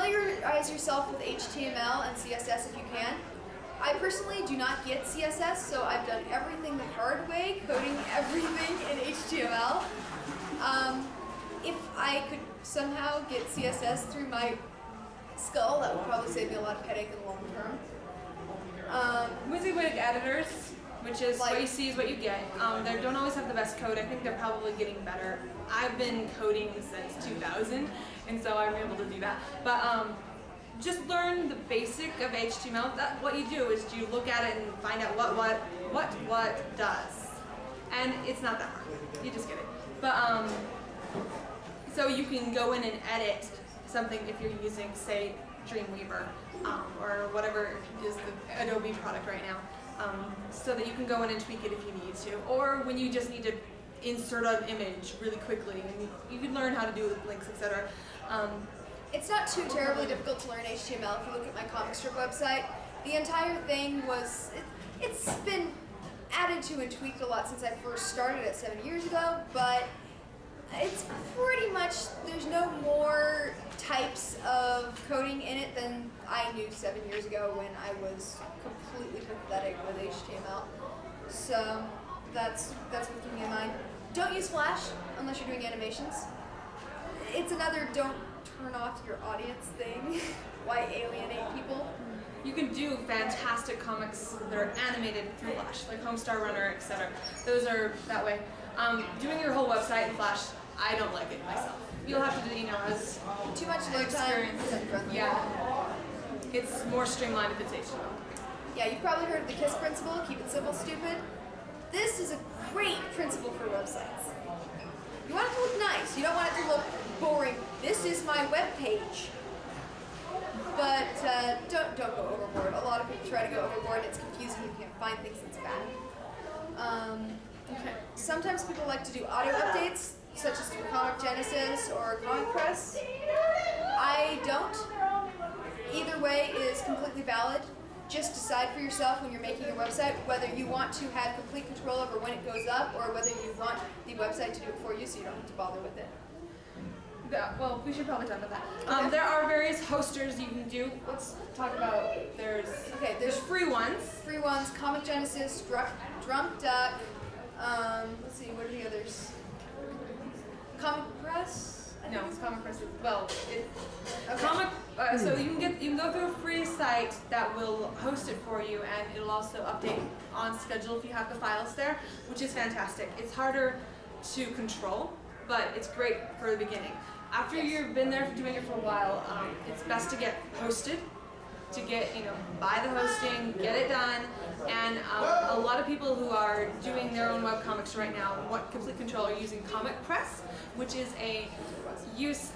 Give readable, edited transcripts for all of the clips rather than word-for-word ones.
Familiarize yourself with HTML and CSS if you can. I personally do not get CSS, so I've done everything the hard way, coding everything in HTML. If I could somehow get CSS through my skull, that would probably save me a lot of headache in the long term. WYSIWYG editors, which is what you see is what you get. They don't always have the best code. I think they're probably getting better. I've been coding since 2000, and so I'm able to do that. But just learn the basic of HTML. What you do is you look at it and find out what does, and it's not that hard. You just get it. But so you can go in and edit something if you're using, say, Dreamweaver or whatever is the Adobe product right now, so that you can go in and tweak it if you need to, or when you just need to insert an image really quickly, and you can learn how to do links, etc. It's not too terribly difficult to learn HTML. If you look at my comic strip website, the entire thing was, it's been added to and tweaked a lot since I first started it 7 years ago, but it's pretty much, there's no more types of coding in it than I knew 7 years ago when I was completely pathetic with HTML. So that's what keeping in mind. Don't use Flash unless you're doing animations. It's another don't turn off your audience thing. Why alienate people? You can do fantastic comics that are animated through Flash, like Homestar Runner, etc. Those are that way. Doing your whole website in Flash, I don't like it myself. You'll have to do, as too much load time. Yeah, it's more streamlined if it's HTML. Yeah, you've probably heard of the KISS principle, keep it simple, stupid. This is a great principle for websites. You want it to look nice, you don't want it to look boring. This is my web page. But don't go overboard. A lot of people try to go overboard, it's confusing, you can't find things, it's bad. Sometimes people like to do audio updates, such as through Comic Genesis or Comic Press. I don't. Either way is completely valid. Just decide for yourself when you're making your website whether you want to have complete control over when it goes up or whether you want the website to do it for you so you don't have to bother with it. Well, we should probably talk about that. Okay. There are various hosters you can do. Let's talk about, there's free ones. Free ones, Comic Genesis, Drunk Duck, let's see, what are the others? Comic Press? No, it's Comic Press. Well, so you can go through a free site that will host it for you, and it'll also update on schedule if you have the files there, which is fantastic. It's harder to control, but it's great for the beginning. After you've been there doing it for a while, it's best to get hosted, to get, buy the hosting, get it done, and a lot of people who are doing their own webcomics right now want complete control are using Comic Press, which is it uses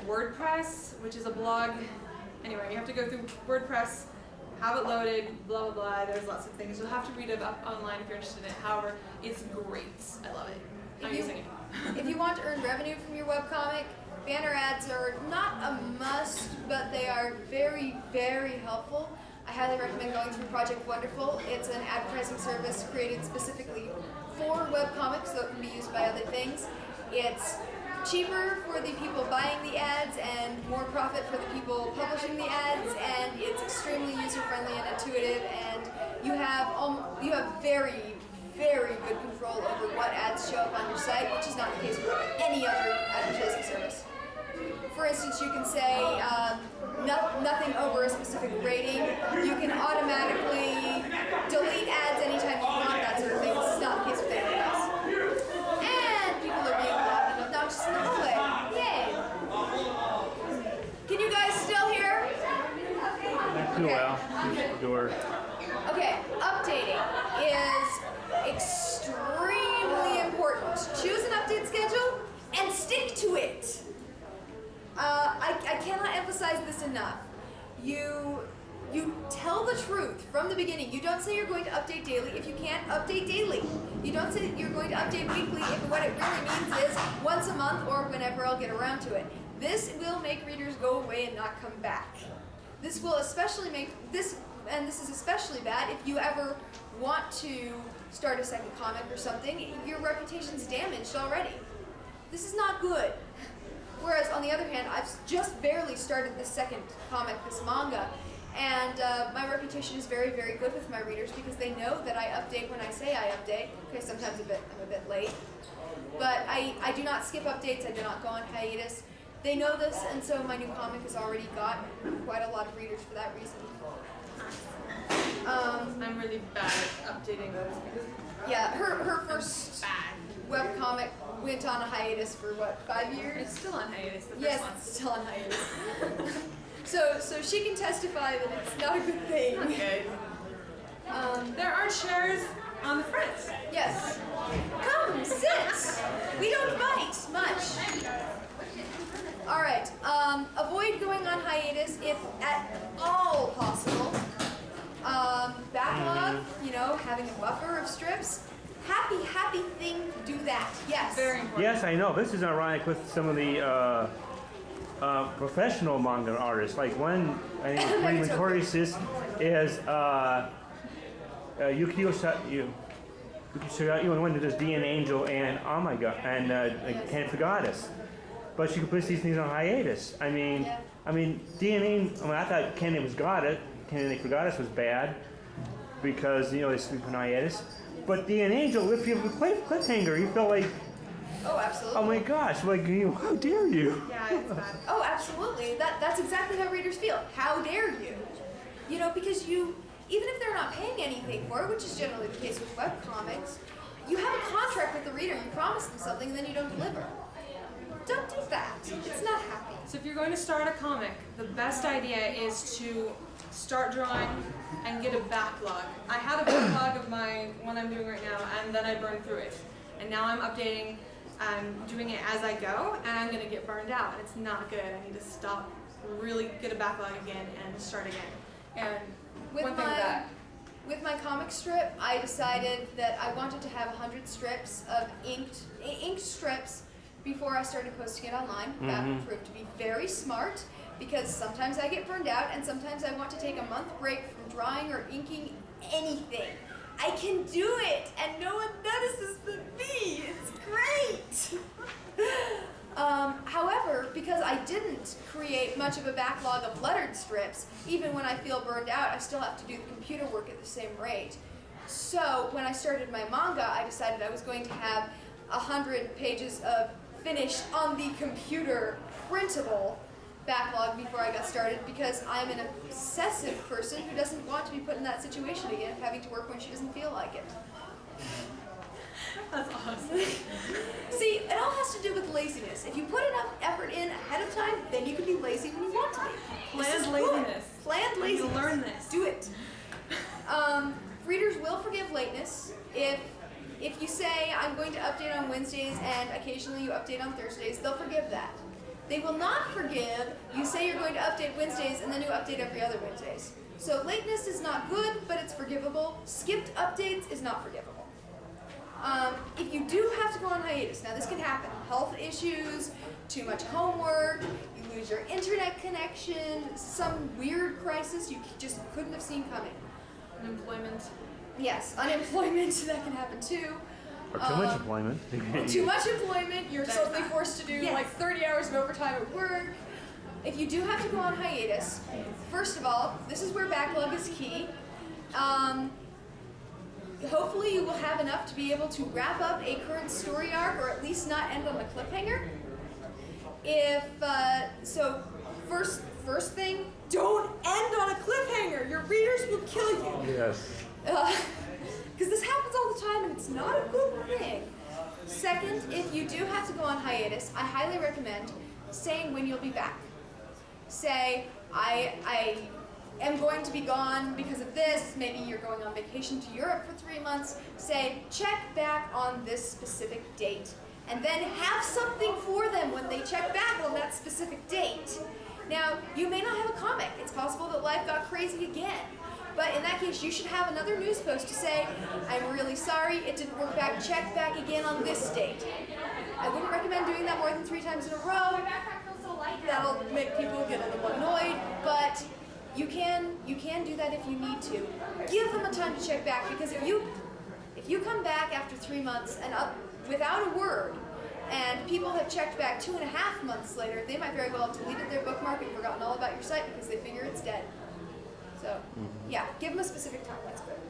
WordPress, which is a blog. Anyway, you have to go through WordPress, have it loaded, blah blah blah. There's lots of things. You'll have to read it up online if you're interested in it. However, it's great. I love it. I'm using it. If you want to earn revenue from your webcomic, banner ads are not a must, but they are very, very helpful. I highly recommend going through Project Wonderful. It's an advertising service created specifically for webcomics, so it can be used by other things. It's cheaper for the people buying the ads and more profit for the people publishing the ads, and it's extremely user-friendly and intuitive, and you have very, very good control over what ads show up on your site, which is not the case with any other advertising service. For instance, you can say nothing over a specific rating. You can automatically delete ads anytime you want, that sort of thing. This is not the case with anything else. And people are being loud and obnoxious in the hallway. Yay! Can you guys still hear? Too well. Door. Okay, updating is extremely important. Choose an update schedule and stick to it. I cannot emphasize this enough. You tell the truth from the beginning. You don't say you're going to update daily if you can't update daily. You don't say you're going to update weekly if what it really means is once a month or whenever I'll get around to it. This will make readers go away and not come back. This will especially make this, and this is especially bad if you ever want to start a second comic or something. Your reputation's damaged already. This is not good. Whereas on the the other hand, I've just barely started the second comic, this manga, and my reputation is very, very good with my readers because they know that I update when I say I update. Okay, sometimes I'm a bit late, but I do not skip updates. I do not go on hiatus. They know this, and so my new comic has already got quite a lot of readers for that reason. I'm really bad at updating those. Yeah, her first webcomic went on a hiatus for what, 5 years? It's still on hiatus. The first Yes, one. it's still on hiatus. So she can testify that it's not a good thing. Okay. There are chairs on the front. Yes. Come, sit. We don't fight much. All right. Avoid going on hiatus if at all possible. Backlog, having a buffer of strips. Happy thing to do that. Yes. Very important. Yes, I know. This is ironic with some of the professional manga artists. Like one, I think, pretty notorious is Yukio Shirayuki, the one that does D and Angel and oh my god, and Can't Goddess. But she could put these things on hiatus. I mean, D and Angel. I thought Can't Goddess was bad because they sleep on hiatus. But D and Angel, if you have a cliffhanger, you feel like, oh, absolutely. oh my gosh, how dare you? Yeah, it's bad. Oh, absolutely. That's exactly how readers feel. How dare you? Because even if they're not paying anything for it, which is generally the case with webcomics, you have a contract with the reader. You promise them something, and then you don't deliver. Don't do that. It's not happy. So if you're going to start a comic, the best idea is to start drawing and get a backlog. I had a backlog of my one I'm doing right now, and then I burned through it. And now I'm updating, I'm doing it as I go, and I'm going to get burned out, and it's not good. I need to stop, really get a backlog again, and start again. And with my comic strip, I decided that I wanted to have 100 strips of inked strips before I started posting it online. That proved to be very smart because sometimes I get burned out and sometimes I want to take a month break from drawing or inking anything. I can do it and no one notices but me. It's great. However, because I didn't create much of a backlog of lettered strips, even when I feel burned out, I still have to do the computer work at the same rate. So when I started my manga, I decided I was going to have 100 pages of finished on the computer printable backlog before I got started because I'm an obsessive person who doesn't want to be put in that situation again of having to work when she doesn't feel like it. That's awesome. See, it all has to do with laziness. If you put enough effort in ahead of time, then you can be lazy when you want to be. Planned laziness. Planned laziness. You learn this. Do it. Readers will forgive lateness if you say, I'm going to update on Wednesdays and occasionally you update on Thursdays, they'll forgive that. They will not forgive you say you're going to update Wednesdays and then you update every other Wednesdays. So lateness is not good, but it's forgivable. Skipped updates is not forgivable. If you do have to go on hiatus, now this can happen. Health issues, too much homework, you lose your internet connection, some weird crisis you just couldn't have seen coming. Unemployment. Yes, unemployment, that can happen too. Or too much employment. Too much employment, you're suddenly forced to do like 30 hours of overtime at work. If you do have to go on hiatus, first of all, this is where backlog is key. Hopefully you will have enough to be able to wrap up a current story arc or at least not end on a cliffhanger. So first thing, don't end on a cliffhanger. Your readers will kill you. Yes. Because this happens all the time and it's not a good thing. Second, if you do have to go on hiatus, I highly recommend saying when you'll be back. Say, I am going to be gone because of this. Maybe you're going on vacation to Europe for 3 months. Say, check back on this specific date. And then have something for them when they check back on that specific date. Now, you may not have a comic. It's possible that life got crazy again. But in that case, you should have another news post to say, I'm really sorry, it didn't work back, check back again on this date. I wouldn't recommend doing that more than 3 times in a row. That'll make people get a little annoyed, but you can do that if you need to. Give them a time to check back, because if you come back after 3 months and without a word, And people have checked back 2.5 months later. They might very well have deleted their bookmark and forgotten all about your site because they figure it's dead. So, yeah, give them a specific time. That's good.